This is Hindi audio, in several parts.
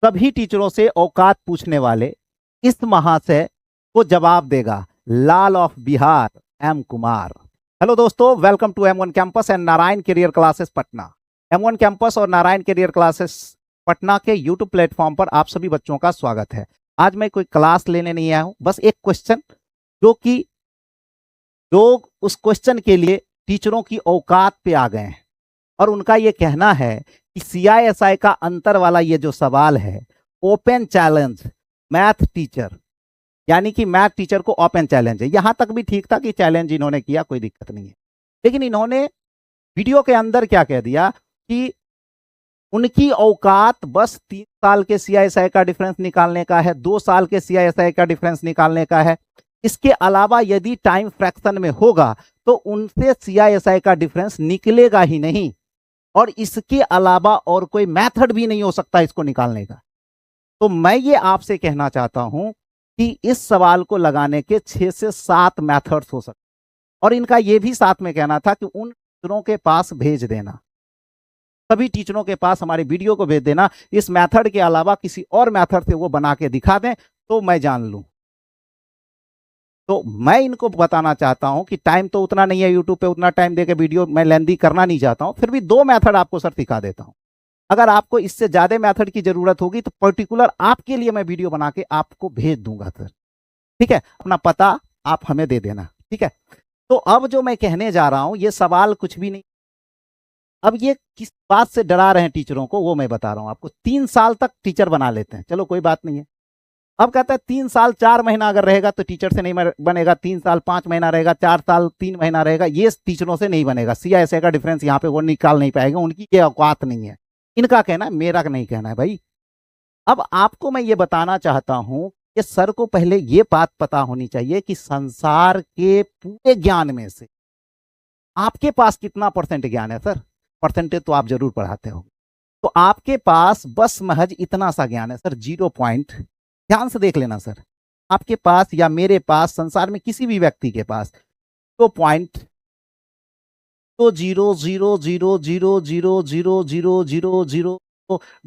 सभी टीचरों से औकात पूछने वाले इस महाशय को जवाब देगा Lal of Bihar M Kumar. Hello दोस्तों, welcome to M1 campus and Narayan career classes Patna. M1 campus और नारायण करियर क्लासेस पटना के यूट्यूब प्लेटफॉर्म पर आप सभी बच्चों का स्वागत है। आज मैं कोई क्लास लेने नहीं आया हूं, बस एक क्वेश्चन जो कि लोग उस क्वेश्चन के लिए टीचरों की औकात पे आ गए हैं और उनका ये कहना है कि CISI का अंतर वाला ये जो सवाल है, ओपन चैलेंज मैथ टीचर, यानी कि मैथ टीचर को ओपन चैलेंज है। यहां तक भी ठीक था कि चैलेंज इन्होंने किया, कोई दिक्कत नहीं है, लेकिन इन्होंने वीडियो के अंदर क्या कह दिया कि उनकी औकात बस 3 साल के CISI का डिफरेंस निकालने का है, 2 साल के CISI का डिफरेंस निकालने का है। इसके अलावा यदि टाइम फ्रैक्शन में होगा तो उनसे CISI का डिफरेंस निकलेगा ही नहीं, और इसके अलावा और कोई मेथड भी नहीं हो सकता इसको निकालने का। तो मैं ये आपसे कहना चाहता हूं कि इस सवाल को लगाने के 6 से 7 मेथड्स हो सकते, और इनका यह भी साथ में कहना था कि उन टीचरों के पास भेज देना, सभी टीचरों के पास हमारे वीडियो को भेज देना, इस मेथड के अलावा किसी और मेथड से वो बना के दिखा दें तो मैं जान लूं। तो मैं इनको बताना चाहता हूं कि टाइम तो उतना नहीं है यूट्यूब पे, उतना टाइम देके वीडियो मैं लेंदी करना नहीं चाहता हूं, फिर भी 2 मेथड आपको सर सिखा देता हूं। अगर आपको इससे ज्यादा मेथड की जरूरत होगी तो पर्टिकुलर आपके लिए मैं वीडियो बना के आपको भेज दूंगा सर, ठीक है। अपना पता आप हमें दे देना, ठीक है। तो अब जो मैं कहने जा रहा हूं ये सवाल कुछ भी नहीं, अब ये किस बात से डरा रहे हैं टीचरों को वो मैं बता रहा हूं आपको। 3 साल तक टीचर बना लेते हैं, चलो कोई बात नहीं है। अब कहता है 3 साल 4 महीना अगर रहेगा तो टीचर से नहीं बनेगा, 3 साल 5 महीना रहेगा, 4 साल 3 महीना रहेगा, ये टीचरों से नहीं बनेगा। CISI का डिफरेंस यहाँ पे वो निकाल नहीं पाएगा, उनकी ये औकात नहीं है। इनका कहना है, मेरा नहीं कहना है भाई। अब आपको मैं ये बताना चाहता हूं कि सर को पहले ये बात पता होनी चाहिए कि संसार के पूरे ज्ञान में से आपके पास कितना परसेंट ज्ञान है। सर परसेंटेज तो आप जरूर पढ़ाते हो, तो आपके पास बस महज इतना सा ज्ञान है सर, 0 पॉइंट। ध्यान से देख लेना सर, आपके पास या मेरे पास, संसार में किसी भी व्यक्ति के पास 2 पॉइंट तो 0.000000000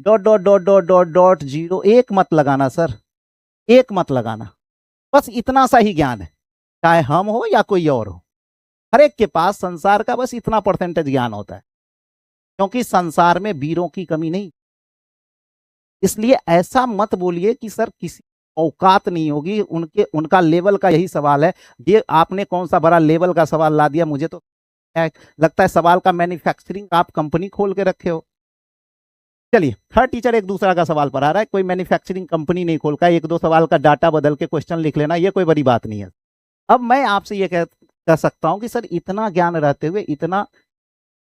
dot dot dot dot dot dot 0 एक मत लगाना सर, एक मत लगाना, बस इतना सा ही ज्ञान है। चाहे हम हो या कोई और हो, हर एक के पास संसार का बस इतना परसेंटेज ज्ञान होता है, क्योंकि संसार में वीरों की कमी नहीं। इसलिए ऐसा मत बोलिए कि सर किसी औकात नहीं होगी, उनका लेवल का यही सवाल है। ये आपने कौन सा बड़ा लेवल का सवाल ला दिया, मुझे तो लगता है सवाल का मैन्युफैक्चरिंग आप कंपनी खोल के रखे हो। चलिए, हर टीचर एक दूसरा का सवाल पढ़ा रहा है, कोई मैन्युफैक्चरिंग कंपनी नहीं खोल का, 1-2 सवाल का डाटा बदल के क्वेश्चन लिख लेना, ये कोई बड़ी बात नहीं है। अब मैं आपसे ये कह सकता हूं कि सर इतना ज्ञान रहते हुए इतना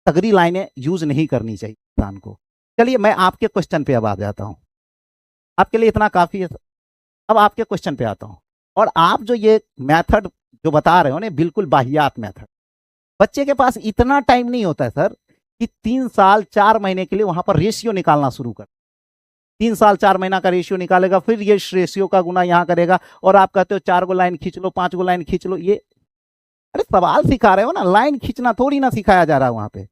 तगड़ी लाइनें यूज नहीं करनी चाहिए इंसान को। चलिए मैं आपके क्वेश्चन पे अब आ जाता हूं, आपके लिए इतना काफी है। अब आपके क्वेश्चन पे आता हूं, और आप जो ये मेथड जो बता रहे हो ना, बिल्कुल बाहियात मेथड। बच्चे के पास इतना टाइम नहीं होता है सर कि 3 साल 4 महीने के लिए वहां पर रेशियो निकालना शुरू कर। 3 साल 4 महीना का रेशियो निकालेगा, फिर ये रेशियो का गुना यहां करेगा, और आप कहते हो 4 गो लाइन खींच लो, 5 गो लाइन खींच लो। ये अरे सवाल सिखा रहे हो ना, लाइन खींचना थोड़ी ना सिखाया जा रहा है वहां पे।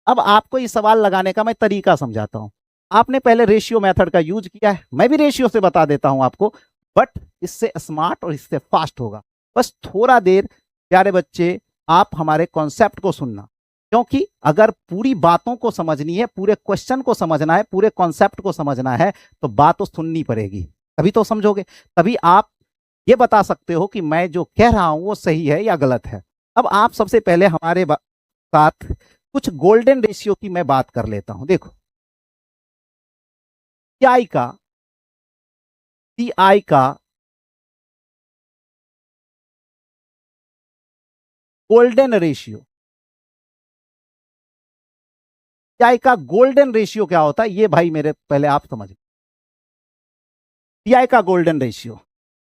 अब आपको ये सवाल लगाने का मैं तरीका समझाता हूं। आपने पहले रेशियो मेथड का यूज किया है, मैं भी रेशियो से बता देता हूं आपको, बट इससे स्मार्ट और इससे फास्ट होगा। बस थोड़ा देर प्यारे बच्चे आप हमारे कॉन्सेप्ट को सुनना, क्योंकि अगर पूरी बातों को समझनी है, पूरे क्वेश्चन को समझना है, पूरे कॉन्सेप्ट को समझना है, तो बात तो सुननी पड़ेगी, तभी तो समझोगे, तभी आप ये बता सकते हो कि मैं जो कह रहा हूं वो सही है या गलत है। अब आप सबसे पहले हमारे साथ कुछ गोल्डन रेशियो की मैं बात कर लेता हूं। देखो, CI का गोल्डन रेशियो, CI का गोल्डन रेशियो क्या होता है, ये भाई मेरे पहले आप समझ। CI का गोल्डन रेशियो,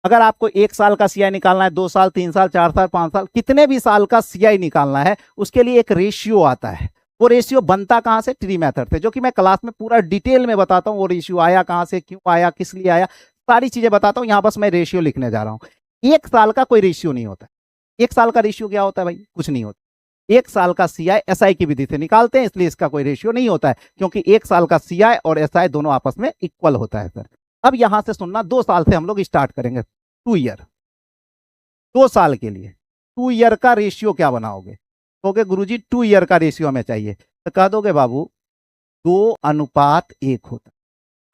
अगर आपको 1 साल का CI निकालना है, 2 साल 3 साल 4 साल 5 साल, कितने भी साल का CI निकालना है, उसके लिए एक रेशियो आता है। वो रेशियो बनता कहां से, ट्री मेथड से, जो कि मैं क्लास में पूरा डिटेल में बताता हूं। वो रेशियो आया कहां से, क्यों आया, किस लिए आया, सारी चीजें बताता हूं। यहां बस मैं रेशियो लिखने जा रहा हूं। 1 साल का कोई रेशियो नहीं होता। 1 साल का रेशियो क्या होता है भाई, कुछ नहीं होता। 1 साल का सीआई एसआई की विधि से निकालते हैं, इसलिए इसका कोई रेशियो नहीं होता है, क्योंकि 1 साल का सीआई और एसआई दोनों आपस में इक्वल होता है सर। अब यहां से सुनना, 2 साल से हम लोग स्टार्ट करेंगे। 2 ईयर, 2 साल के लिए 2 ईयर का रेशियो क्या बनाओगे? कहोगे गुरुजी 2 ईयर का रेशियो हमें चाहिए, तो कह दोगे बाबू 2:1 होता है।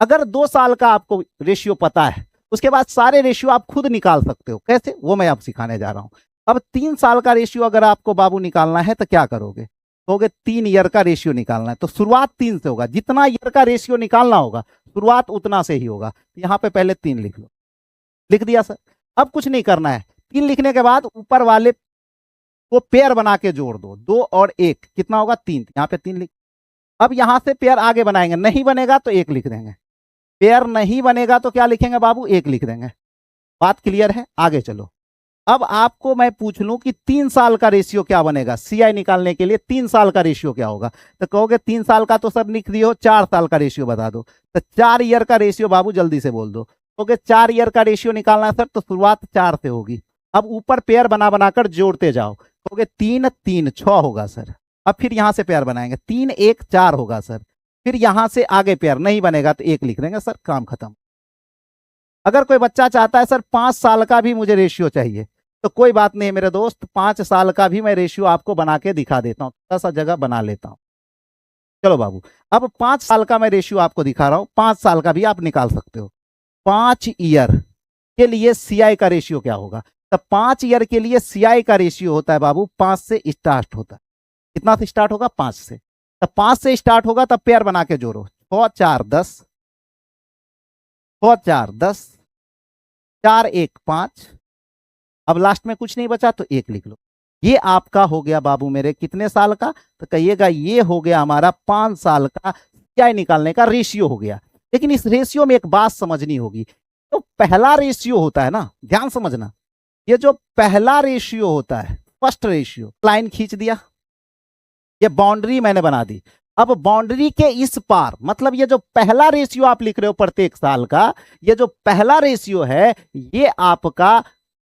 अगर 2 साल का आपको रेशियो पता है, उसके बाद सारे रेशियो आप खुद निकाल सकते हो। कैसे, वो मैं आप सिखाने जा रहा हूं। अब 3 साल का रेशियो अगर आपको बाबू निकालना है तो क्या करोगे? कहोगे 3 ईयर का रेशियो निकालना है, तो शुरुआत 3 से होगा। जितना ईयर का रेशियो निकालना होगा शुरुआत उतना से ही होगा। यहां पे पहले 3 लिख लो। लिख दिया सर। अब कुछ नहीं करना है, 3 लिखने के बाद ऊपर वाले को पेयर बना के जोड़ दो। 2 और 1 कितना होगा? 3। यहाँ पे 3 लिख। अब यहां से पेयर आगे बनाएंगे, नहीं बनेगा तो 1 लिख देंगे। पेयर नहीं बनेगा तो क्या लिखेंगे बाबू? 1 लिख देंगे। बात क्लियर है? आगे चलो। अब आपको मैं पूछ लूं कि 3 साल का रेशियो क्या बनेगा? सीआई निकालने के लिए 3 साल का रेशियो क्या होगा? तो कहोगे 3 साल का तो सर लिख दियो, 4 साल का रेशियो बता दो। तो 4 ईयर का रेशियो बाबू जल्दी से बोल दो। कहोगे 4 ईयर का रेशियो निकालना है सर, तो शुरुआत 4 से होगी। अब ऊपर पेयर बना बनाकर जोड़ते जाओ। कहोगे 3 3 6 होगा सर। अब फिर यहां से पेयर बनाएंगे, 3 1 4 होगा सर। फिर यहां से आगे पेयर नहीं बनेगा तो 1 लिख देंगे सर, काम खत्म। अगर कोई बच्चा चाहता है सर 5 साल का भी मुझे रेशियो चाहिए, तो कोई बात नहीं मेरे दोस्त, 5 साल का भी मैं रेशियो आपको बना के दिखा देता हूं। थोड़ा सा जगह बना लेता हूं। चलो बाबू, अब 5 साल का मैं रेशियो आपको दिखा रहा हूं, 5 साल का भी आप निकाल सकते हो। 5 ईयर के लिए सीआई का रेशियो क्या होगा? तो 5 ईयर के लिए सीआई का रेशियो होता है बाबू 5 से स्टार्ट होता है। कितना से स्टार्ट होगा? 5 से। तो 5 से स्टार्ट होगा, तब पेयर बना के जोड़ो। 6 4 10, 6 4 10, 4 1 5। अब लास्ट में कुछ नहीं बचा तो 1 लिख लो। ये आपका हो गया बाबू मेरे कितने साल का? तो कहिएगा ये हो गया हमारा 5 साल का सीआई निकालने का रेशियो हो गया। लेकिन इस रेशियो में एक बात समझनी होगी, तो पहला रेशियो होता है ना, ध्यान समझना, ये जो पहला रेशियो होता है, फर्स्ट रेशियो, लाइन खींच दिया, ये बाउंड्री मैंने बना दी। अब बाउंड्री के इस पार, मतलब ये जो पहला रेशियो आप लिख रहे हो प्रत्येक साल का, ये जो पहला रेशियो है ये आपका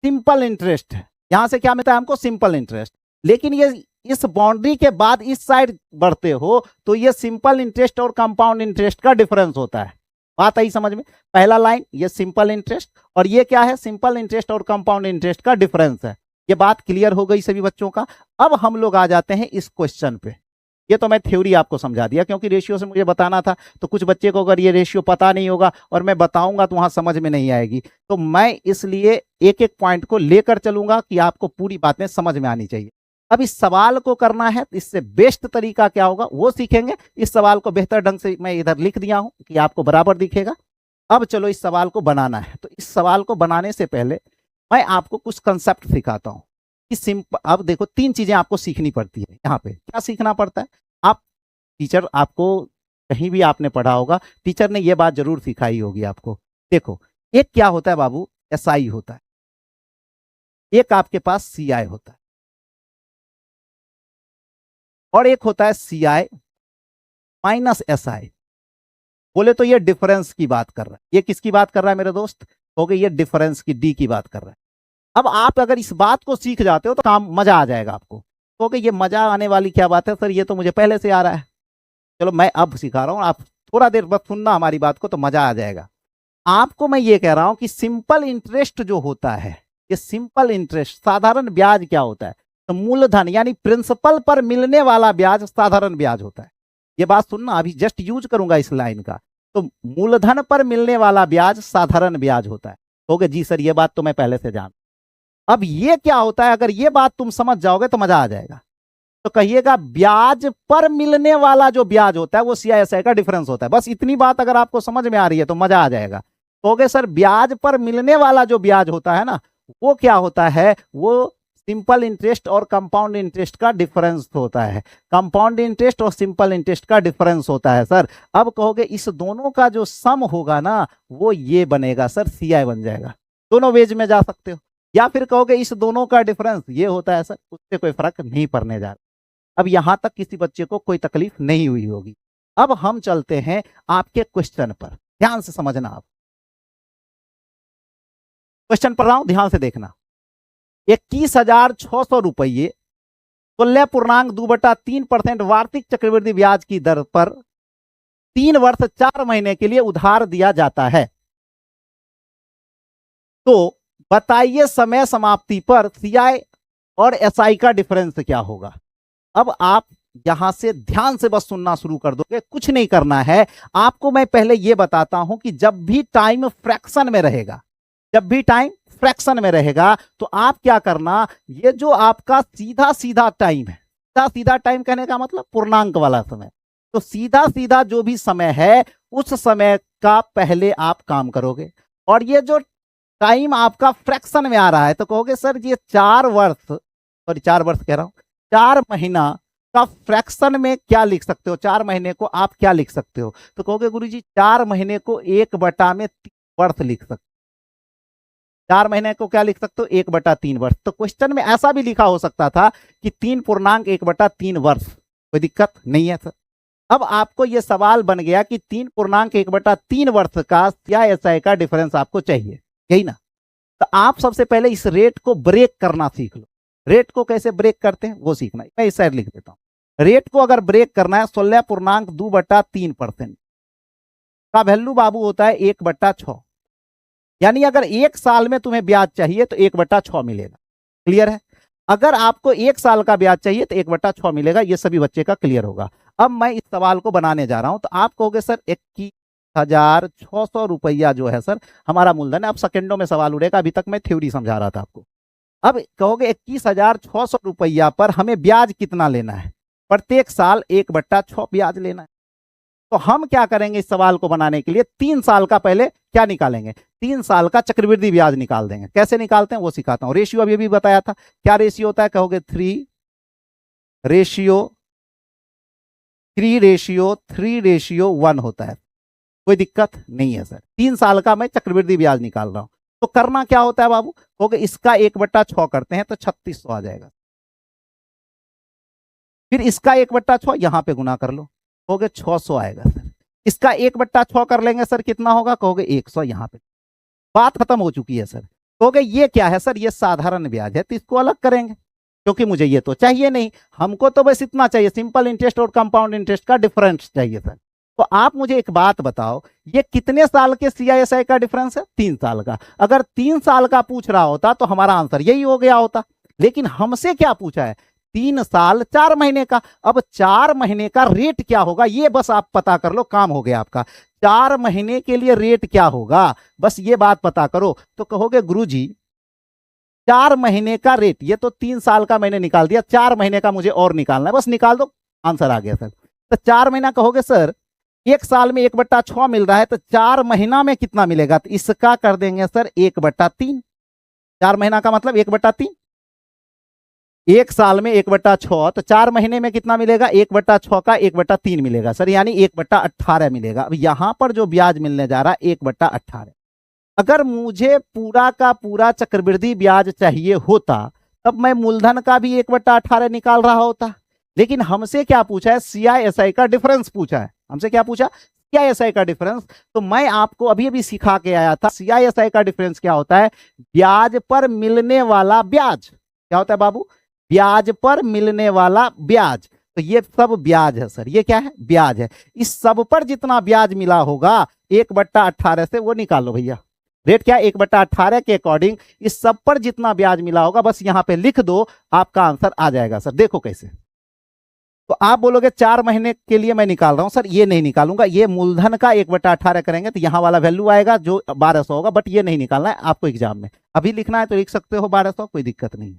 सिंपल इंटरेस्ट है। यहां से क्या मिलता है हमको? Simple interest. लेकिन ये इस बाउंड्री के बाद इस साइड बढ़ते हो तो ये सिंपल इंटरेस्ट और कंपाउंड इंटरेस्ट का डिफरेंस होता है। बात आई समझ में? पहला लाइन ये सिंपल इंटरेस्ट, और ये क्या है? सिंपल इंटरेस्ट और कंपाउंड इंटरेस्ट का डिफरेंस है। ये बात क्लियर हो गई सभी बच्चों का? अब हम लोग आ जाते हैं इस क्वेश्चन पे। ये तो मैं थ्योरी आपको समझा दिया, क्योंकि रेशियो से मुझे बताना था, तो कुछ बच्चे को अगर ये रेशियो पता नहीं होगा और मैं बताऊंगा तो वहां समझ में नहीं आएगी। तो मैं इसलिए एक एक पॉइंट को लेकर चलूंगा कि आपको पूरी बातें समझ में आनी चाहिए। अब इस सवाल को करना है, इससे बेस्ट तरीका क्या होगा वो सीखेंगे। इस सवाल को बेहतर ढंग से मैं इधर लिख दिया हूं कि आपको बराबर दिखेगा। अब चलो इस सवाल को बनाना है, तो इस सवाल को बनाने से पहले मैं आपको कुछ कंसेप्ट सिखाता हूं कि सिंपल। अब देखो 3 चीजें आपको सीखनी पड़ती है। यहाँ पे क्या सीखना पड़ता है? आप टीचर आपको कहीं भी आपने पढ़ा होगा, टीचर ने ये बात जरूर सिखाई होगी आपको। देखो, एक क्या होता है बाबू? एसआई होता है, एक आपके पास सीआई होता है, और एक होता है सीआई माइनस एसआई। बोले तो ये डिफरेंस की बात कर रहा है। ये किसकी बात कर रहा है मेरे दोस्त? हो गई ये डिफरेंस की, डी की बात कर रहा है। अब आप अगर इस बात को सीख जाते हो तो काम मजा आ जाएगा आपको। तो ये मजा आने वाली क्या बात है सर? ये तो मुझे पहले से आ रहा है। चलो मैं अब सिखा रहा हूं, आप थोड़ा देर बस सुनना हमारी बात को, तो मजा आ जाएगा आपको। मैं ये कह रहा हूं कि सिंपल इंटरेस्ट जो होता है, ये सिंपल इंटरेस्ट, साधारण ब्याज क्या होता है? तो मूलधन यानी प्रिंसिपल पर मिलने वाला ब्याज साधारण ब्याज होता है। ये बात सुनना, अभी जस्ट यूज करूंगा इस लाइन का। तो मूलधन पर मिलने वाला ब्याज साधारण ब्याज होता है। ओके जी सर, ये बात तो मैं पहले से जान। अब ये क्या होता है? अगर ये बात तुम समझ जाओगे तो मजा आ जाएगा। तो कहिएगा ब्याज पर मिलने वाला जो ब्याज होता है वो सीआईएसआई का डिफरेंस होता है। बस इतनी बात अगर आपको समझ में आ रही है तो मजा आ जाएगा। तो सर ब्याज पर मिलने वाला जो ब्याज होता है ना, वो क्या होता है? वो सिंपल इंटरेस्ट और कंपाउंड इंटरेस्ट का डिफरेंस होता है। कंपाउंड इंटरेस्ट और सिंपल इंटरेस्ट का डिफरेंस होता है सर। अब कहोगे इस दोनों का जो सम होगा ना, वो ये बनेगा सर, सीआई बन जाएगा। दोनों वेज में जा सकते हो, या फिर कहोगे इस दोनों का डिफरेंस ये होता है सर, उससे कोई फर्क नहीं पड़ने जा रहा। अब यहां तक किसी बच्चे को कोई तकलीफ नहीं हुई होगी। अब हम चलते हैं आपके क्वेश्चन पर, ध्यान से समझना। आप क्वेश्चन पढ़ रहा हूं, ध्यान से देखना। 21,600 रुपये 16.2/3% वार्षिक चक्रवृद्धि ब्याज की दर पर 3 वर्ष 4 महीने के लिए उधार दिया जाता है। तो बताइए समय समाप्ति पर सीआई और एसआई का डिफरेंस क्या होगा। अब आप यहां से ध्यान से बस सुनना शुरू कर दोगे, कुछ नहीं करना है आपको। मैं पहले यह बताता हूं कि जब भी टाइम फ्रैक्शन में रहेगा, जब भी टाइम फ्रैक्शन में रहेगा तो आप क्या करना, ये जो आपका सीधा सीधा टाइम है, सीधा सीधा टाइम कहने का मतलब पूर्णांक वाला समय, तो सीधा सीधा जो भी समय है उस समय का पहले आप काम करोगे। और ये जो टाइम आपका फ्रैक्शन में आ रहा है तो कहोगे सर ये 4 वर्ष, सॉरी 4 वर्ष कह रहा हूं, 4 महीना का फ्रैक्शन में क्या लिख सकते हो, 4 महीने को आप क्या लिख सकते हो। तो कहोगे गुरुजी 4 महीने को 1/3 वर्ष लिख सकते हो। 4 महीने को क्या लिख सकते हो, 1/3 वर्ष। तो क्वेश्चन में ऐसा भी लिखा हो सकता था कि 3.1/3 वर्ष, कोई दिक्कत नहीं है सर। अब आपको यह सवाल बन गया कि 3.1/3 वर्ष का सीआईएसआई का डिफरेंस आपको चाहिए, यही ना। तो आप सबसे पहले इस रेट को ब्रेक करना सीख लो। रेट को कैसे ब्रेक करते हैं वो सीखना है। मैं इस साइड लिख देता हूं। रेट को अगर ब्रेक करना है 16.2/3% का वैल्यू बाबू होता है 1/6। यानी अगर 1 साल में तुम्हें ब्याज चाहिए तो 1/6 मिलेगा। क्लियर है। अगर आपको 1 साल का ब्याज चाहिए तो 1/6 मिलेगा। ये सभी बच्चे का क्लियर होगा। अब मैं इस सवाल को बनाने जा रहा हूं तो आप कहोगे सर 21,600 रुपया जो है सर हमारा मूलधन है। अब सेकेंडों में सवाल उड़ेगा, अभी तक मैं थ्योरी समझा रहा था आपको। अब कहोगे 21,600 रुपया पर हमें ब्याज कितना लेना है, प्रत्येक साल 1/6 ब्याज लेना है। तो हम क्या करेंगे इस सवाल को बनाने के लिए, 3 साल का पहले क्या निकालेंगे, 3 साल का चक्रवृद्धि ब्याज निकाल देंगे। कैसे निकालते हैं वो सिखाता हूं। रेशियो अभी भी बताया था, क्या रेशियो होता है, कहोगे 3:1 होता है। कोई दिक्कत नहीं है सर। 3 साल का मैं चक्रवृद्धि ब्याज निकाल रहा हूं तो करना क्या होता है बाबू, कहोगे इसका 1/6 करते हैं तो 3600 आ जाएगा। फिर इसका 1/6 यहां पे गुना कर लो, कहोगे 600 आएगा सर। इसका 1/6 कर लेंगे सर, कितना होगा, कहोगे 100। यहां पे बात खत्म हो चुकी है सर। कहोगे ये क्या है सर, ये साधारण ब्याज है तो इसको अलग करेंगे, क्योंकि मुझे ये तो चाहिए नहीं, हमको तो बस इतना चाहिए, सिंपल इंटरेस्ट और कंपाउंड इंटरेस्ट का डिफरेंस चाहिए सर। तो आप मुझे एक बात बताओ, ये कितने साल के सीआईएसआई का डिफरेंस है, 3 साल का। अगर 3 साल का पूछ रहा होता तो हमारा आंसर यही हो गया होता, लेकिन हमसे क्या पूछा है, 3 साल 4 महीने का। अब 4 महीने का रेट क्या होगा ये बस आप पता कर लो, काम हो गया आपका। 4 महीने के लिए रेट क्या होगा, बस ये बात पता करो। तो कहोगे गुरुजी 4 महीने का रेट, ये तो 3 साल का मैंने निकाल दिया, 4 महीने का मुझे और निकालना है, बस निकाल दो, आंसर आ गया सर। तो 4 महीना कहोगे सर 1 साल में 1/6 मिल रहा है तो 4 महीना में कितना मिलेगा, तो इसका कर देंगे सर 1/3। 4 महीना का मतलब 1/3। 1 साल में 1/6 तो 4 महीने में कितना मिलेगा, 1/6 का 1/3 मिलेगा सर, यानी 1/18 मिलेगा। अब यहां पर जो ब्याज मिलने जा रहा है 1/18। अगर मुझे पूरा का पूरा चक्रवृद्धि ब्याज चाहिए होता तब मैं मूलधन का भी 1/18 निकाल रहा होता, लेकिन हमसे क्या पूछा है, सीआईएसआई का डिफरेंस पूछा है। हमसे क्या पूछा, सीआईएसआई का डिफरेंस। तो मैं आपको अभी अभी सिखा के आया था, सीआईएसआई का डिफरेंस क्या होता है, ब्याज पर मिलने वाला ब्याज। क्या होता है बाबू, ब्याज पर मिलने वाला ब्याज। तो ये सब ब्याज है सर, ये क्या है, ब्याज है। इस सब पर जितना ब्याज मिला होगा 1/18 से वो निकालो भैया। रेट क्या है, 1/18 के अकॉर्डिंग इस सब पर जितना ब्याज मिला होगा बस यहां पे लिख दो, आपका आंसर आ जाएगा सर। देखो कैसे, तो आप बोलोगे 4 महीने के लिए मैं निकाल रहा हूं सर, ये नहीं निकालूंगा, ये मूलधन का 1/18 करेंगे तो यहां वाला वैल्यू आएगा जो 1200 होगा, बट ये नहीं निकालना है आपको एग्जाम में। अभी लिखना है तो लिख सकते हो 1200, कोई दिक्कत नहीं है,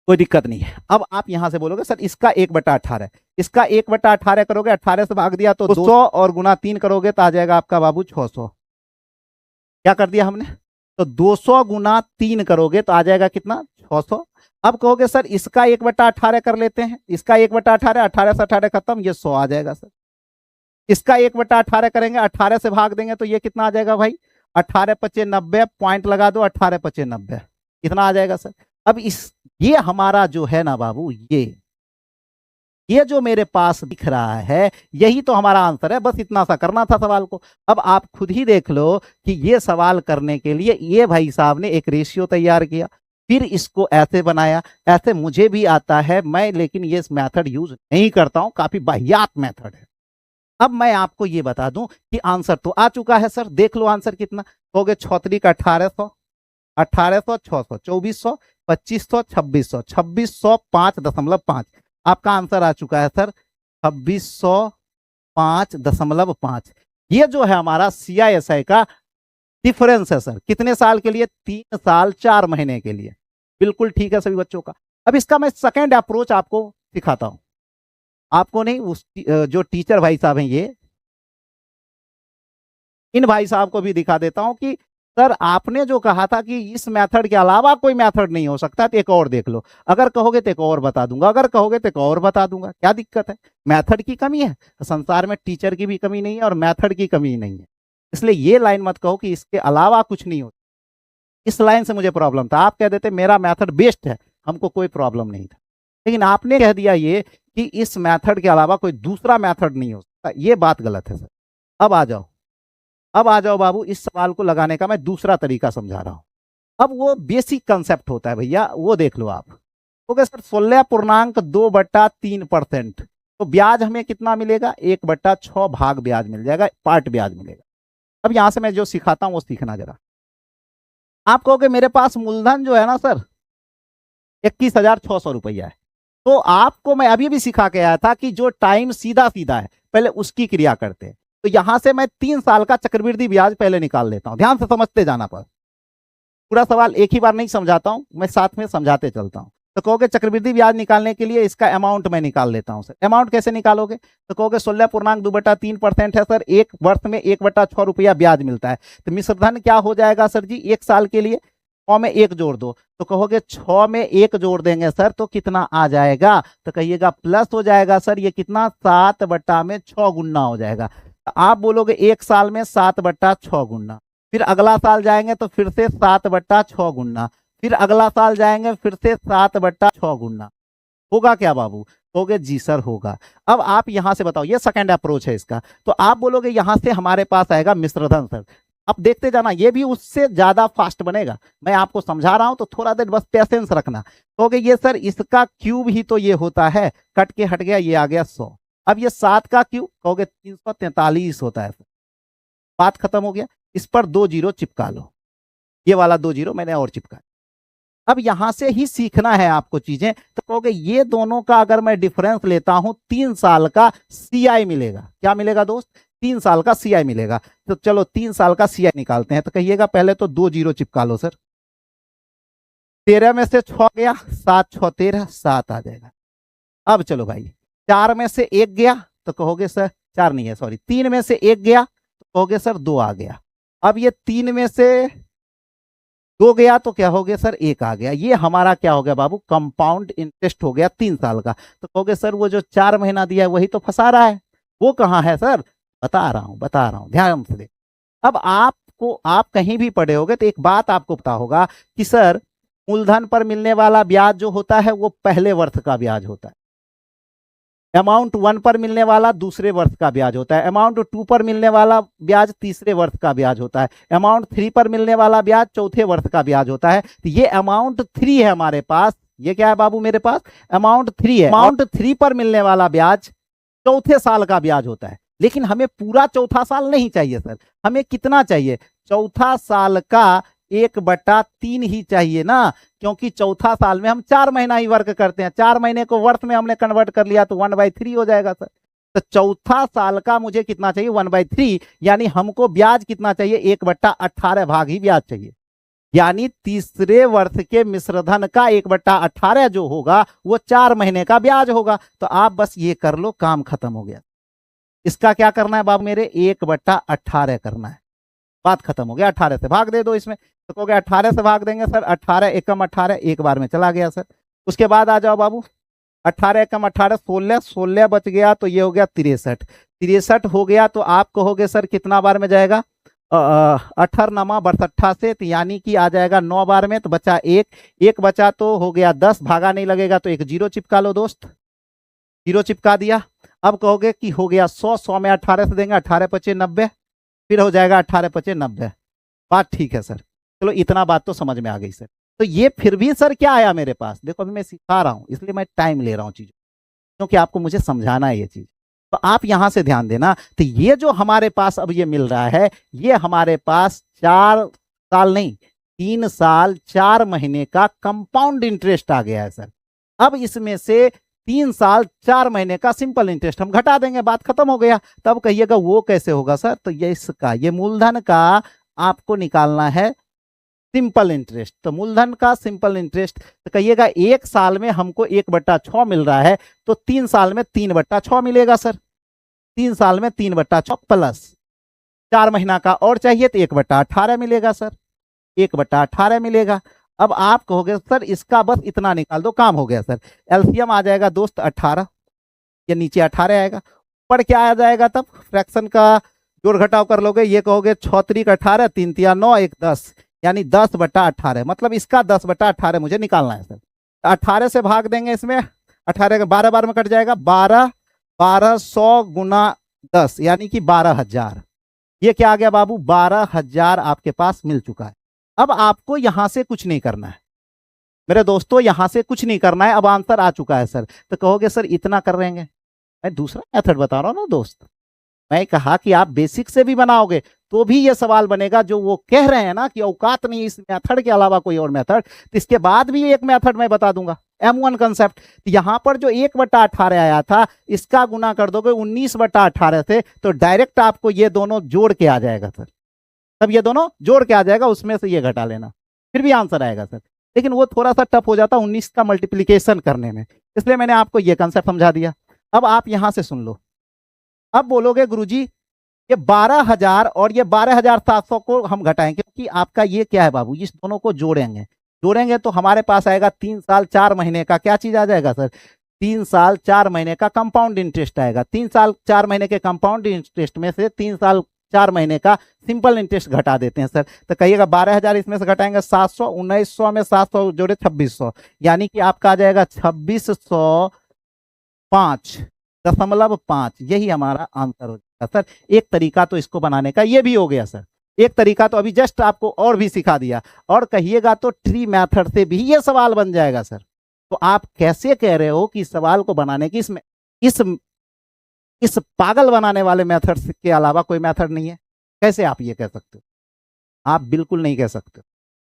कोई दिक्कत नहीं है। अब आप यहां से बोलोगे सर इसका 1/18, इसका 1/18 करोगे, 18 से भाग दिया तो 200 और गुना 3 करोगे तो आ जाएगा आपका बाबू 600। क्या कर दिया हमने, तो 200 गुना 3 करोगे तो आ जाएगा कितना, 600। अब कहोगे सर इसका 1/18 कर लेते हैं, इसका 1/18, 18 से 18 खत्म, ये 100 आ जाएगा सर। इसका 1/18 करेंगे, 18 से भाग देंगे तो ये कितना आ जाएगा भाई, 18×5 90, पॉइंट लगा दो, 18×5 90 कितना आ जाएगा सर। अब ये हमारा जो है ना बाबू, ये जो मेरे पास दिख रहा है यही तो हमारा आंसर है, बस इतना सा करना था सवाल को। अब आप खुद ही देख लो कि ये सवाल करने के लिए ये भाई साहब ने एक रेशियो तैयार किया, फिर इसको ऐसे बनाया, ऐसे मुझे भी आता है मैं, लेकिन ये मेथड यूज नहीं करता हूं, काफी वाहियात मेथड है। अब मैं आपको ये बता दूं कि आंसर तो आ चुका है सर, देख लो आंसर कितना हो गया। 6 का 1800, 1800 600 2400 2500 2600 2605.5, आपका आंसर आ चुका है सर 2605.5। ये जो है हमारा CISI का डिफरेंस है सर, कितने साल के लिए? 3 साल 4 महीने के लिए। बिल्कुल ठीक है सभी बच्चों का। अब इसका मैं सेकेंड अप्रोच आपको सिखाता हूं, आपको नहीं, उस जो टीचर भाई साहब हैं ये, इन भाई साहब को भी दिखा देता हूं कि सर आपने जो कहा था कि इस मेथड के अलावा कोई मेथड नहीं हो सकता, तो एक और देख लो। अगर कहोगे तो एक और बता दूंगा, अगर कहोगे तो एक और बता दूंगा, क्या दिक्कत है? मेथड की कमी है? संसार में टीचर की भी कमी नहीं है और मेथड की कमी नहीं है। इसलिए ये लाइन मत कहो कि इसके अलावा कुछ नहीं होता। इस लाइन से मुझे प्रॉब्लम था, आप कह देते मेरा मेथड बेस्ट है, हमको कोई प्रॉब्लम नहीं था। लेकिन आपने कह दिया ये कि इस मेथड के अलावा कोई दूसरा मेथड नहीं हो सकता, ये बात गलत है सर। अब आ जाओ, अब आ जाओ बाबू, इस सवाल को लगाने का मैं दूसरा तरीका समझा रहा हूं। अब वो बेसिक कंसेप्ट होता है भैया, वो देख लो आप। तो सर 16.2/3%, तो ब्याज हमें कितना मिलेगा? 1/6 भाग ब्याज मिल जाएगा, पार्ट ब्याज मिलेगा। अब यहां से मैं जो सिखाता हूं वो सीखना जरा। आप कहोगे मेरे पास मूलधन जो है ना सर 21,600 रुपया है, तो आपको मैं अभी भी सिखा के आया था कि जो टाइम सीधा सीधा है पहले उसकी क्रिया करते हैं। तो यहां से मैं 3 साल का चक्रवृद्धि ब्याज पहले निकाल लेता हूं, ध्यान से समझते जाना। पर पूरा सवाल एक ही बार नहीं समझाता हूं, मैं साथ में समझाते चलता हूं। तो कहोगे चक्रवृद्धि ब्याज निकालने के लिए इसका अमाउंट मैं निकाल लेता हूं सर। अमाउंट कैसे निकालोगे? तो कहोगे 16.2/3% है सर, एक वर्ष में 1/6 रुपया ब्याज मिलता है। तो मिश्रधन क्या हो जाएगा सर जी? 1 साल के लिए 6 में 1 जोड़ दो, तो कहोगे 6 में 1 जोड़ देंगे सर तो कितना आ जाएगा? तो कहिएगा प्लस हो जाएगा सर, ये कितना? 7/6 गुना हो जाएगा। आप बोलोगे 1 साल में 7/6 गुना, फिर अगला साल जाएंगे तो फिर से 7/6 गुना, फिर अगला साल जाएंगे फिर से 7/6 गुना। होगा क्या बाबू? होगे जी सर होगा। अब आप यहां से बताओ, ये सेकंड अप्रोच है इसका। तो आप बोलोगे यहां से हमारे पास आएगा मिश्रधन सर। अब देखते जाना, ये भी उससे ज्यादा फास्ट बनेगा। मैं आपको समझा रहा हूं तो थोड़ा देर बस पेशेंस रखना। कहोगे ये सर इसका क्यूब ही तो ये होता है, कट के हट गया, ये आ गया 100। अब ये 7 का क्यूब, कहोगे 343 होता है। बात खत्म हो गया। इस पर 2 जीरो चिपका लो, ये वाला 2 जीरो मैंने और चिपका। अब यहां से ही सीखना है आपको चीजें। तो कहोगे ये दोनों का अगर मैं डिफरेंस लेता हूं 3 साल का CI मिलेगा। क्या मिलेगा दोस्त? 3 साल का CI मिलेगा। तो चलो 3 साल का CI निकालते हैं। तो कहिएगा पहले तो 2 जीरो चिपका लो सर। 13 में से 6 गया, 7 6 13, 7 आ जाएगा। अब चलो भाई 4 में से 1 गया, तो कहोगे सर 4 नहीं है सॉरी, 3 में से 1 गया तो कहोगे सर 2 आ गया। अब ये 3 में से 2 गया तो क्या हो गया सर? 1 आ गया। ये हमारा क्या हो गया बाबू? कंपाउंड इंटरेस्ट हो गया 3 साल का। तो कहोगे सर वो जो 4 महीना दिया है वही तो फंसा रहा है, वो कहाँ है सर? बता रहा हूं ध्यान से देख। अब आपको, आप कहीं भी पढ़े होगे तो एक बात आपको पता होगा कि सर मूलधन पर मिलने वाला ब्याज जो होता है वो पहले वर्ष का ब्याज होता है। अमाउंट 1 पर मिलने वाला दूसरे वर्ष का ब्याज होता है। अमाउंट 2 पर मिलने वाला ब्याज तीसरे वर्ष का ब्याज होता है। अमाउंट 3 पर मिलने वाला ब्याज चौथे वर्ष का ब्याज होता है। तो ये अमाउंट 3 है हमारे पास। ये क्या है बाबू? मेरे पास अमाउंट 3 है। अमाउंट 3 पर मिलने वाला ब्याज चौथे साल का ब्याज होता है। लेकिन हमें पूरा चौथा साल नहीं चाहिए सर, हमें कितना चाहिए? चौथा साल का 1/3 ही चाहिए ना, क्योंकि चौथा साल में हम 4 महीना ही वर्क करते हैं। 4 महीने को वर्ष में हमने कन्वर्ट कर लिया तो 1/3 हो जाएगा सर। तो चौथा साल का मुझे कितना चाहिए? 1/3, यानी हमको ब्याज कितना चाहिए? 1/18 भाग ही ब्याज चाहिए। यानी तीसरे वर्ष के मिश्रधन का 1/18 जो होगा वो 4 महीने का ब्याज होगा। तो आप बस ये कर लो, काम खत्म हो गया। इसका क्या करना है बाबू मेरे? 1/18 करना है। बात खत्म हो गया। 18 से भाग दे दो इसमें। तो कहोगे 18 से भाग देंगे सर, 18 एकम 18 एक बार में चला गया सर। उसके बाद आ जाओ बाबू, 18 एकम 18 16, 16 बच गया तो ये हो गया 63। 63 हो गया तो आप कहोगे सर कितना बार में जाएगा? 18 62 से, तो यानी कि आ जाएगा 9 बार में। तो बचा 1 बचा तो हो गया 10, भागा नहीं लगेगा तो एक जीरो चिपका लो दोस्त। जीरो चिपका दिया। अब कहोगे कि हो गया 100, 100 में 18 से देंगे, 18 पचे 90, फिर हो जाएगा 18 पचे 90। बात ठीक है सर, चलो इतना बात तो समझ में आ गई सर। तो ये फिर भी सर क्या आया मेरे पास, देखो अभी मैं सिखा रहा हूं इसलिए मैं टाइम ले रहा हूं चीजों, क्योंकि आपको मुझे समझाना है ये चीज। तो आप यहां से ध्यान देना, तो ये जो हमारे पास अब ये मिल रहा है, ये हमारे पास 4 साल नहीं, 3 साल 4 महीने का कंपाउंड इंटरेस्ट आ गया है सर। अब इसमें से 3 साल 4 महीने का सिंपल इंटरेस्ट हम घटा देंगे, बात खत्म हो गया। तब कहिएगा वो कैसे होगा सर, तो ये इसका, ये मूलधन का आपको निकालना है सिंपल इंटरेस्ट। तो मूलधन का सिंपल इंटरेस्ट, तो कहिएगा 1 साल में हमको 1/6 मिल रहा है, तो 3 साल में 3/6 मिलेगा सर। 3 साल में 3/6 प्लस 4 महीना का और चाहिए तो 1/18 मिलेगा सर, 1/18 मिलेगा। अब आप कहोगे सर इसका बस इतना निकाल दो, काम हो गया सर। एलसीएम आ जाएगा दोस्त 18, ये नीचे 18 आएगा, ऊपर क्या आ जाएगा, तब फ्रैक्शन का जोड़ घटाव कर लोगे, ये कहोगे 6×3 = 18, 3×3 = 9, 1 10, यानी 10/18, मतलब इसका 10/18 मुझे निकालना है सर। 18 से भाग देंगे, इसमें 18 का 12 बार में कट जाएगा, 1200 गुना 10 यानी कि 12,000। ये क्या आ गया बाबू, 12,000 आपके पास मिल चुका है। अब आपको यहां से कुछ नहीं करना है मेरे दोस्तों, यहां से कुछ नहीं करना है, अब आंसर आ चुका है सर। तो कहोगे सर इतना कर रहेंगे, मैं दूसरा मेथड बता रहा हूं ना दोस्त, मैं कहा कि आप बेसिक से भी बनाओगे तो भी ये सवाल बनेगा, जो वो कह रहे हैं ना कि औकात नहीं इस मेथड के अलावा कोई और मेथड, तो इसके बाद भी एक मेथड मैं बता दूंगा, M1 कंसेप्ट। तो यहां पर जो 1/18 आया था, इसका गुना कर दोगे 19/18 से, तो डायरेक्ट आपको ये दोनों जोड़ के आ जाएगा सर। तब ये दोनों जोड़ के आ जाएगा, उसमें से ये घटा लेना, फिर भी आंसर आएगा सर। लेकिन वो थोड़ा सा टफ हो जाता 19 का मल्टीप्लीकेशन करने में, इसलिए मैंने आपको ये कंसेप्ट समझा दिया। अब आप यहां से सुन लो, अब बोलोगे गुरुजी ये 12,000 और ये 12,700 को हम घटाएंगे, क्योंकि आपका ये क्या है बाबू, इस दोनों को जोड़ेंगे, जोड़ेंगे तो हमारे पास आएगा 3 साल 4 महीने का क्या चीज आ जाएगा सर, 3 साल 4 महीने का कंपाउंड इंटरेस्ट आएगा। 3 साल 4 महीने के कंपाउंड इंटरेस्ट में से 3 साल 4 महीने का सिंपल इंटरेस्ट घटा देते हैं सर। तो कहिएगा 12,000 इसमें से घटाएंगे 700, 1900 में 700 जोड़े 2600, यानी कि आपका आ जाएगा 2605.5, यही हमारा आंसर हो जाएगा सर। एक तरीका तो इसको बनाने का ये भी हो गया सर, एक तरीका तो अभी जस्ट आपको और भी सिखा दिया, और कहिएगा तो ट्री मेथड से भी ये सवाल बन जाएगा सर। तो आप कैसे कह रहे हो कि सवाल को बनाने की इसमें इस पागल बनाने वाले मेथड के अलावा कोई मेथड नहीं है, कैसे आप ये कह सकते हो, आप बिल्कुल नहीं कह सकते।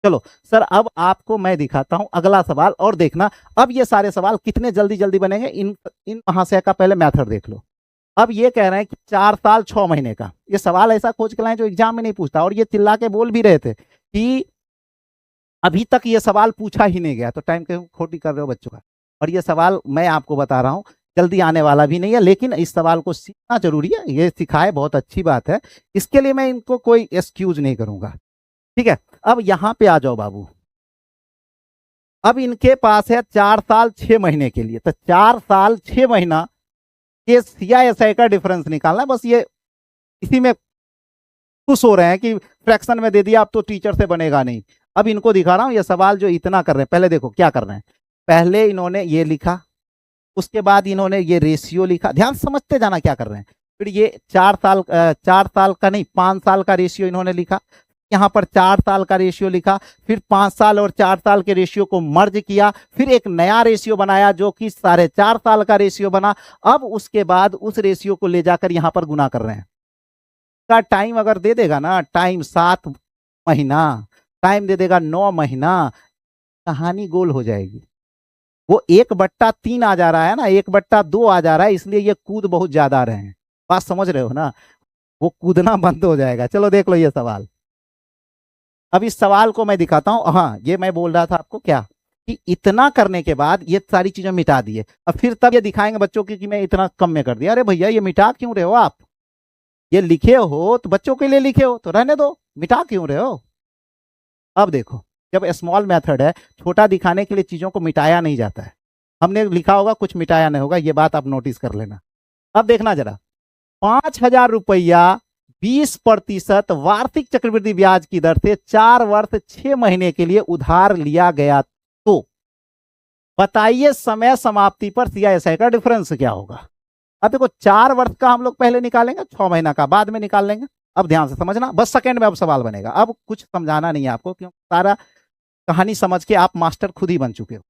चलो सर अब आपको मैं दिखाता हूं अगला सवाल, और देखना अब ये सारे सवाल कितने जल्दी जल्दी बनेंगे। इन महाशय का पहले मेथड देख लो। अब ये कह रहे हैं कि 4 साल 6 महीने का, ये सवाल ऐसा खोज के लाए जो एग्जाम में नहीं पूछता, और ये चिल्ला के बोल भी रहे थे कि अभी तक ये सवाल पूछा ही नहीं गया, तो टाइम के खोटी कर रहे हो बच्चों का। और ये सवाल मैं आपको बता रहा हूं जल्दी आने वाला भी नहीं है, लेकिन इस सवाल को सीखना जरूरी है, ये सिखाए बहुत अच्छी बात है, इसके लिए मैं इनको कोई एक्सक्यूज नहीं करूंगा, ठीक है। अब यहां पे आ जाओ बाबू, अब इनके पास है 4 साल 6 महीने के लिए, तो 4 साल 6 महीना ये CISI का डिफरेंस निकालना है, बस ये इसी में खुश हो रहे हैं कि फ्रैक्शन में दे दिया, अब तो टीचर से बनेगा नहीं। अब इनको दिखा रहा हूं ये सवाल जो इतना कर रहे हैं, पहले देखो क्या कर रहे हैं, पहले इन्होंने ये लिखा, उसके बाद इन्होंने ये रेशियो लिखा, ध्यान समझते जाना क्या कर रहे हैं, फिर ये 4 साल का नहीं 5 साल का रेशियो इन्होंने लिखा, यहाँ पर 4 साल का रेशियो लिखा, फिर 5 साल और 4 साल के रेशियो को मर्ज किया, फिर एक नया रेशियो बनाया जो कि 4.5 साल का रेशियो बना। अब उसके बाद उस रेशियो को ले जाकर यहाँ पर गुना कर रहे हैं, का टाइम अगर दे देगा ना, टाइम 7 महीना, टाइम दे देगा 9 महीना, कहानी गोल हो जाएगी। वो 1/3 आ जा रहा है ना, 1/2 आ जा रहा है, इसलिए ये कूद बहुत ज्यादा रहे हैं, बात समझ रहे हो ना, वो कूदना बंद हो जाएगा। चलो देख लो ये सवाल, अब इस सवाल को मैं दिखाता हूं। हाँ ये मैं बोल रहा था आपको क्या, कि इतना करने के बाद ये सारी चीजें मिटा दिए, अब फिर तब ये दिखाएंगे बच्चों की कि मैं इतना कम में कर दिया। अरे भैया ये मिटा क्यों रहे हो आप, ये लिखे हो तो बच्चों के लिए लिखे हो तो रहने दो, मिटा क्यों रहे हो। अब देखो जब स्मॉल मेथड है, छोटा दिखाने के लिए चीजों को मिटाया नहीं जाता है, हमने लिखा होगा कुछ मिटाया नहीं होगा, ये बात आप नोटिस कर लेना। अब देखना जरा, 5,000 रुपया 20% वार्षिक चक्रवृद्धि ब्याज की दर से 4 वर्ष 6 महीने के लिए उधार लिया गया, तो बताइए समय समाप्ति पर CISI का डिफरेंस क्या होगा। अब देखो 4 वर्ष का हम लोग पहले निकालेंगे, 6 महीना का बाद में निकाल लेंगे। अब ध्यान से समझना, बस सेकंड में अब सवाल बनेगा, अब कुछ समझाना नहीं है आपको, क्योंकि सारा कहानी समझ के आप मास्टर खुद ही बन चुके हो।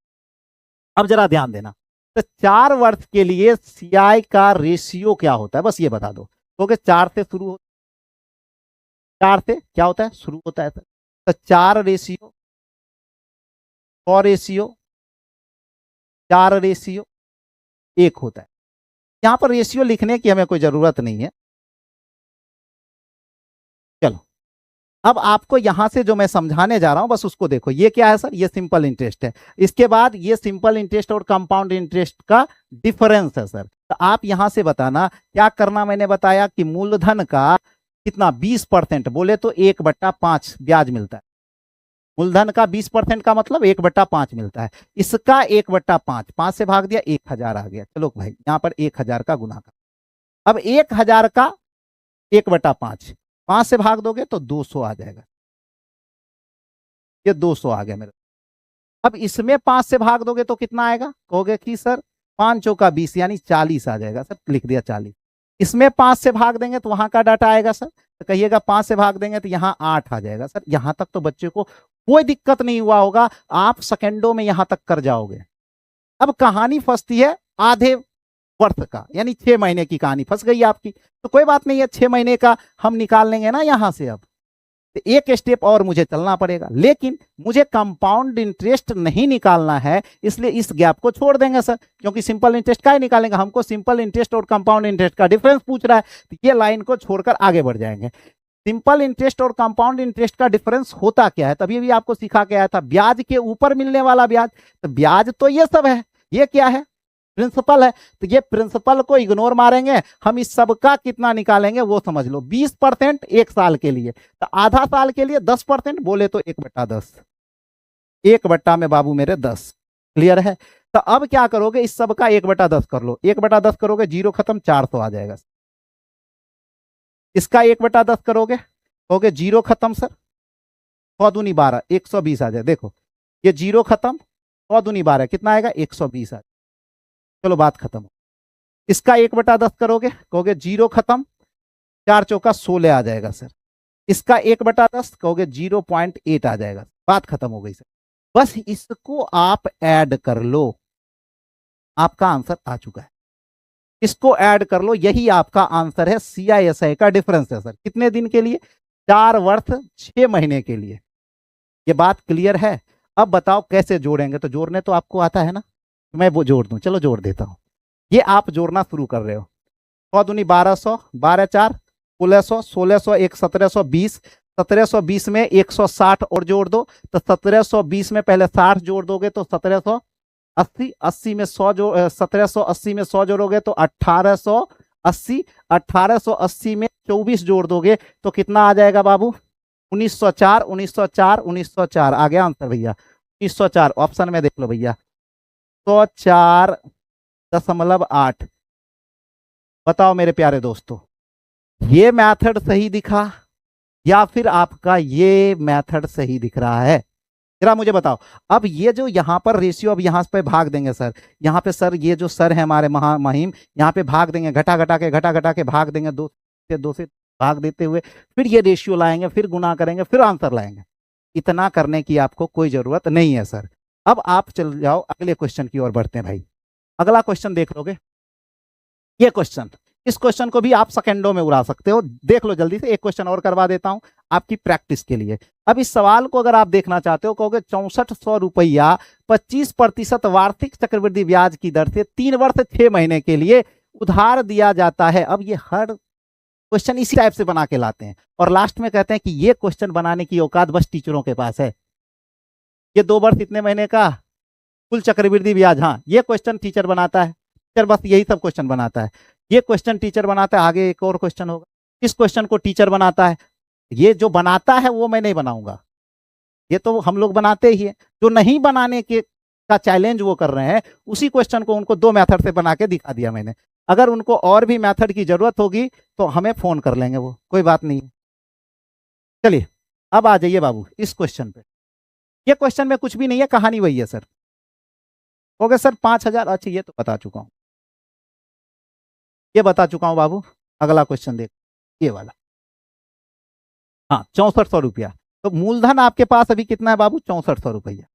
अब जरा ध्यान देना, तो 4 वर्ष के लिए सीआई का रेशियो क्या होता है, बस ये बता दो। क्योंकि 4 से शुरू हो, 4 से क्या होता है, शुरू होता है सर। तो 4 रेशियो 100 रेशियो 4 रेशियो 1 होता है। यहां पर रेशियो लिखने की हमें कोई जरूरत नहीं है। चलो, अब आपको यहां से जो मैं समझाने जा रहा हूं बस उसको देखो। ये क्या है सर, ये सिंपल इंटरेस्ट है। इसके बाद ये सिंपल इंटरेस्ट और कंपाउंड इंटरेस्ट का डिफरेंस है सर। तो आप यहां से बताना क्या करना। मैंने बताया कि मूलधन का कितना 20% बोले तो 1/5 ब्याज मिलता है। मूलधन का 20% का मतलब 1/5 मिलता है। इसका 1/5, 5 से भाग दिया 1000 आ गया। चलो भाई यहां पर 1000 का गुना कर। अब 1000 का 1/5 5 से भाग दोगे तो 200 आ जाएगा। ये 200 आ गया मेरे। अब इसमें 5 से भाग दोगे तो कितना आएगा, कहोगे कि सर 5 चौका 20 यानी 40 आ जाएगा। सर लिख दिया 40। इसमें 5 से भाग देंगे तो वहां का डाटा आएगा सर। तो कहिएगा 5 से भाग देंगे तो यहाँ 8 आ जाएगा। सर यहां तक तो बच्चे को कोई दिक्कत नहीं हुआ होगा, आप सेकेंडों में यहां तक कर जाओगे। अब कहानी फंसती है आधे वर्ष का, यानी 6 महीने की कहानी फंस गई आपकी। तो कोई बात नहीं है, 6 महीने का हम निकाल लेंगे ना यहां से। अब तो एक स्टेप और मुझे चलना पड़ेगा, लेकिन मुझे कंपाउंड इंटरेस्ट नहीं निकालना है, इसलिए इस गैप को छोड़ देंगे सर। क्योंकि सिंपल इंटरेस्ट का ही निकालेंगे, हमको सिंपल इंटरेस्ट और कंपाउंड इंटरेस्ट का डिफरेंस पूछ रहा है। तो ये लाइन को छोड़कर आगे बढ़ जाएंगे। सिंपल इंटरेस्ट और कंपाउंड इंटरेस्ट का डिफरेंस होता क्या है, तभी भी आपको सिखा के आया था, ब्याज के ऊपर मिलने वाला ब्याज। तो ब्याज तो ये सब है, ये क्या है, प्रिंसिपल है। तो ये प्रिंसिपल को इग्नोर मारेंगे, हम इस सब का कितना निकालेंगे वो समझ लो। 20% 1 साल के लिए, तो आधा साल के लिए 10% बोले तो 1/10, 1 में बाबू मेरे 10। क्लियर है। तो अब क्या करोगे, इस सब का 1/10 कर लो। 1/10 करोगे, जीरो खत्म, 400 आ जाएगा। इसका 1/10 करोगे, कहोगे जीरो खत्म सर, 100 दूनी 12, 120 आ जाए। देखो ये जीरो खत्म, 100 दूनी 12 कितना आएगा, 120 आ जाए। चलो बात खत्म हो। इसका 1/10 करोगे, कहोगे जीरो खत्म, 4 चौका 16 आ जाएगा सर। इसका 1/10 कहोगे 0.8 आ जाएगा। बात खत्म हो गई सर। बस इसको आप ऐड कर लो, आपका आंसर आ चुका है। इसको ऐड कर लो, यही आपका आंसर है। सीआईएसआई का डिफरेंस है सर। कितने दिन के लिए, 4 वर्ष 6 महीने के लिए। ये बात क्लियर है। अब बताओ कैसे जोड़ेंगे, तो जोड़ने तो आपको आता है ना, मैं वो जोड़ दूं। चलो जोड़ देता हूं। ये आप जोड़ना शुरू कर रहे हो। 100 दूनी 1200, 12 4 1600, 1600 1 1720, 1720 में 160 और जोड़ दो। तो 1720 में पहले 60 जोड़ दोगे तो 1780, 80 में 100 जो 1780 में 100 जोड़ोगे तो 1880, 1880 में 24 जोड़ दोगे तो कितना आ जाएगा बाबू, 1904, 1904, 1904 आ गया आंसर भैया। 1904 ऑप्शन में देख लो भैया, 104.8। बताओ मेरे प्यारे दोस्तों, ये मेथड सही दिखा या फिर आपका ये मेथड सही दिख रहा है, जरा मुझे बताओ। अब ये जो यहाँ पर रेशियो, अब यहाँ पे भाग देंगे सर। यहाँ पे सर ये जो सर है हमारे महिम, यहाँ पे भाग देंगे, घटा घटा के भाग देंगे, 2 से भाग देते हुए फिर ये रेशियो लाएंगे, फिर गुना करेंगे, फिर आंसर लाएंगे। इतना करने की आपको कोई जरूरत नहीं है सर। अब आप चल जाओ अगले क्वेश्चन की ओर बढ़ते हैं भाई। अगला क्वेश्चन देख लोगे, ये क्वेश्चन, इस क्वेश्चन को भी आप सेकेंडों में उड़ा सकते हो। देख लो जल्दी से, एक क्वेश्चन और करवा देता हूं आपकी प्रैक्टिस के लिए। अब इस सवाल को अगर आप देखना चाहते हो, कहोगे 6400 रुपया 25% वार्षिक चक्रवृद्धि ब्याज की दर से 3 वर्ष 6 महीने के लिए उधार दिया जाता है। अब ये हर क्वेश्चन इसी टाइप से बना के लाते हैं और लास्ट में कहते हैं कि ये क्वेश्चन बनाने की औकात बस टीचरों के पास है। ये 2 वर्ष इतने महीने का कुल चक्रवृद्धि ब्याज, हाँ ये क्वेश्चन टीचर बनाता है। टीचर बस यही सब क्वेश्चन बनाता है। ये क्वेश्चन टीचर बनाता है, आगे एक और क्वेश्चन होगा, इस क्वेश्चन को टीचर बनाता है। ये जो बनाता है वो मैं नहीं बनाऊंगा, ये तो हम लोग बनाते ही है। जो नहीं बनाने के का चैलेंज वो कर रहे हैं, उसी क्वेश्चन को उनको 2 मेथड से बना के दिखा दिया मैंने। अगर उनको और भी मेथड की जरूरत होगी तो हमें फोन कर लेंगे, वो कोई बात नहीं है। चलिए अब आ जाइए बाबू इस क्वेश्चन पे। ये क्वेश्चन में कुछ भी नहीं है, कहानी वही है सर। ओके सर 5000, अच्छा ये तो बता चुका हूं, ये बता चुका हूं बाबू। अगला क्वेश्चन देख, ये वाला, हाँ 6400 रुपया। तो मूलधन आपके पास अभी कितना है बाबू? 6400 रुपया,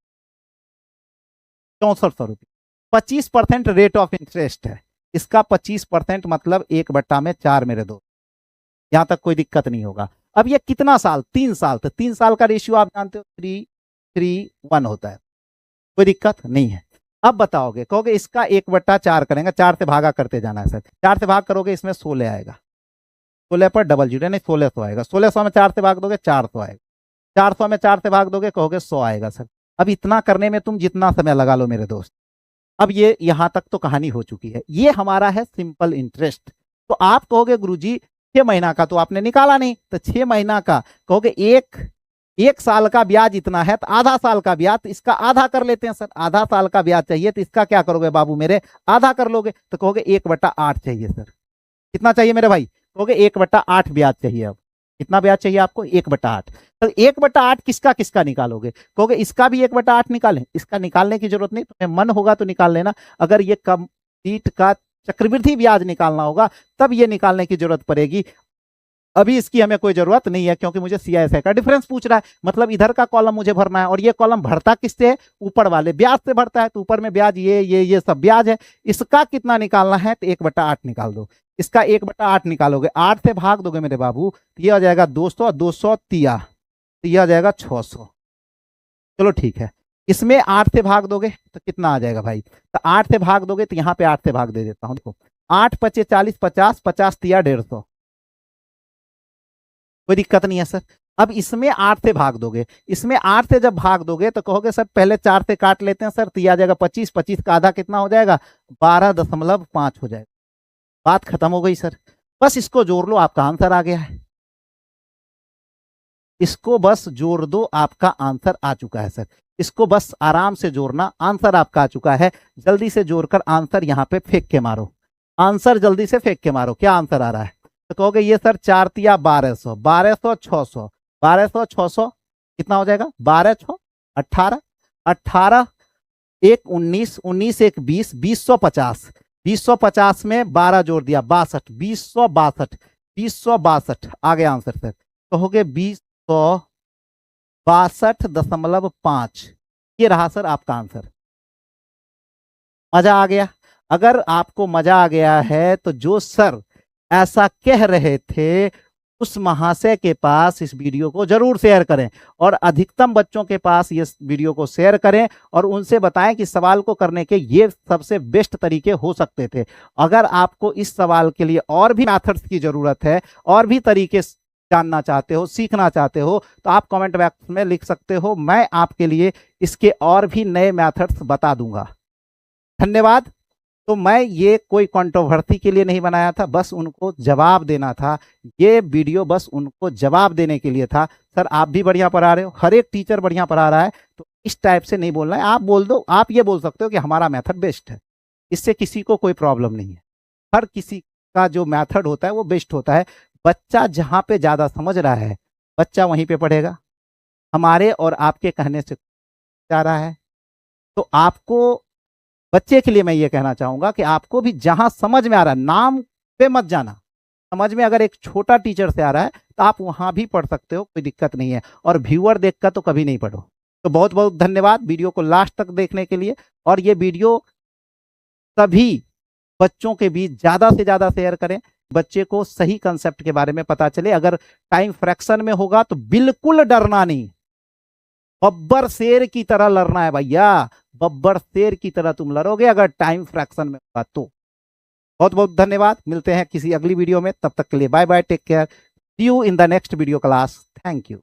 6400 रुपये। 25% रेट ऑफ इंटरेस्ट है इसका, 25% मतलब 1/4 मेरे दोस्त। यहां तक कोई दिक्कत नहीं होगा। अब ये कितना साल? 3 साल। तो 3 साल का रेशियो आप जानते हो 3:1 होता है, कोई दिक्कत नहीं है। अब बताओगे, कहोगे इसका 1/4 करेंगे, 4 से भागा करते जाना है सर। 4 से भाग करोगे इसमें 16 आएगा, 16 पर डबल जीरो नहीं 1600 आएगा। 1600 में 4 से भाग दोगे 400 आएगा, 400 में 4 से भाग दोगे कहोगे 100 आएगा सर। अब इतना करने में तुम जितना समय लगा लो मेरे दोस्त। अब ये यहां तक तो कहानी हो चुकी है। ये हमारा है सिंपल इंटरेस्ट। तो आप कहोगे गुरुजी 6 महीना का तो आपने निकाला नहीं, तो 6 महीना का कहोगे एक साल का ब्याज इतना है, तो आधा साल का ब्याज, तो इसका आधा कर लेते हैं सर। आधा साल का ब्याज चाहिए तो इसका क्या करोगे बाबू मेरे? आधा कर लोगे। तो कहोगे 1/8 चाहिए सर। कितना चाहिए मेरे भाई? कहोगे 1/8 ब्याज चाहिए। अब कितना ब्याज चाहिए आपको? 1/8। तो 1/8 किसका किसका निकालोगे? कहोगे इसका भी 1/8 निकालें। इसका निकालने की जरूरत नहीं, तुम्हें मन होगा तो निकाल लेना। अगर ये कंप्लीट का चक्रवृद्धि ब्याज निकालना होगा तब ये निकालने की जरूरत पड़ेगी। अभी इसकी हमें कोई जरूरत नहीं है, क्योंकि मुझे CISI का डिफरेंस पूछ रहा है। मतलब इधर का कॉलम मुझे भरना है, और ये कॉलम भरता किससे है? ऊपर वाले ब्याज से भरता है। तो ऊपर में ब्याज ये सब ब्याज है। इसका कितना निकालना है? तो 1/8 निकाल दो। इसका 1/8 निकालोगे, 8 से भाग दोगे मेरे बाबू, तो ये आ जाएगा 200, 200 तिया, तो ये आ जाएगा 600। चलो ठीक है। इसमें 8 से भाग दोगे तो कितना आ जाएगा भाई? तो 8 से भाग दोगे, तो यहाँ पे 8 से भाग दे देता हूँ। देखो 8 पचे 40, 50, 50 तिया 150, कोई दिक्कत नहीं है सर। अब इसमें 8 से भाग दोगे, इसमें 8 से जब भाग दोगे तो कहोगे सर पहले 4 से काट लेते हैं सर, तो आ जाएगा 25, 25 का आधा कितना हो जाएगा? 12.5 हो जाएगा। बात खत्म हो गई सर। बस इसको जोड़ लो, आपका आंसर आ गया है। इसको बस जोड़ दो, आपका आंसर आ चुका है सर। इसको बस आराम से जोड़ना, आंसर आपका आ चुका है। जल्दी से जोड़कर आंसर यहाँ पे फेंक के मारो। आंसर जल्दी से फेंक के मारो, क्या आंसर आ रहा है? तो कहोगे ये सर 4 तिया 1200, 1200 600, 1200 600 कितना हो जाएगा? 12 6 18, 18 1 19, 19 1 20, 2050, 2050 में 12 जोड़ दिया 62, 2062, 2062 आ गया आंसर सर। कहोगे 2062.5, ये रहा सर आपका आंसर। मजा आ गया? अगर आपको मजा आ गया है तो जो सर ऐसा कह रहे थे उस महाशय के पास इस वीडियो को जरूर शेयर करें, और अधिकतम बच्चों के पास ये वीडियो को शेयर करें, और उनसे बताएं कि सवाल को करने के ये सबसे बेस्ट तरीके हो सकते थे। अगर आपको इस सवाल के लिए और भी मेथड्स की जरूरत है, और भी तरीके जानना चाहते हो, सीखना चाहते हो, तो आप कमेंट बॉक्स में लिख सकते हो। मैं आपके लिए इसके और भी नए मेथड्स बता दूंगा। धन्यवाद। तो मैं ये कोई कंट्रोवर्सी के लिए नहीं बनाया था, बस उनको जवाब देना था। ये वीडियो बस उनको जवाब देने के लिए था। सर आप भी बढ़िया पढ़ा रहे हो, हर एक टीचर बढ़िया पढ़ा रहा है, तो इस टाइप से नहीं बोलना है। आप बोल दो, आप ये बोल सकते हो कि हमारा मेथड बेस्ट है, इससे किसी को कोई प्रॉब्लम नहीं है। हर किसी का जो मेथड होता है वो बेस्ट होता है। बच्चा जहाँ पे ज़्यादा समझ रहा है बच्चा वहीं पे पढ़ेगा। हमारे और आपके कहने से जा रहा है, तो आपको बच्चे के लिए मैं ये कहना चाहूंगा कि आपको भी जहां समझ में आ रहा है, नाम पे मत जाना। समझ में अगर एक छोटा टीचर से आ रहा है तो आप वहां भी पढ़ सकते हो, कोई दिक्कत नहीं है। और व्यूअर देखकर तो कभी नहीं पढ़ो। तो बहुत बहुत धन्यवाद वीडियो को लास्ट तक देखने के लिए। और ये वीडियो सभी बच्चों के बीच ज्यादा से ज्यादा शेयर करें, बच्चे को सही कंसेप्ट के बारे में पता चले। अगर टाइम फ्रैक्शन में होगा तो बिल्कुल डरना नहीं, बब्बर शेर की तरह लड़ना है भैया। बब्बर शेर की तरह तुम लड़ोगे अगर टाइम फ्रैक्शन में होगा तो। बहुत बहुत धन्यवाद। मिलते हैं किसी अगली वीडियो में, तब तक के लिए bye bye, take care, see you in the next video class. Thank you.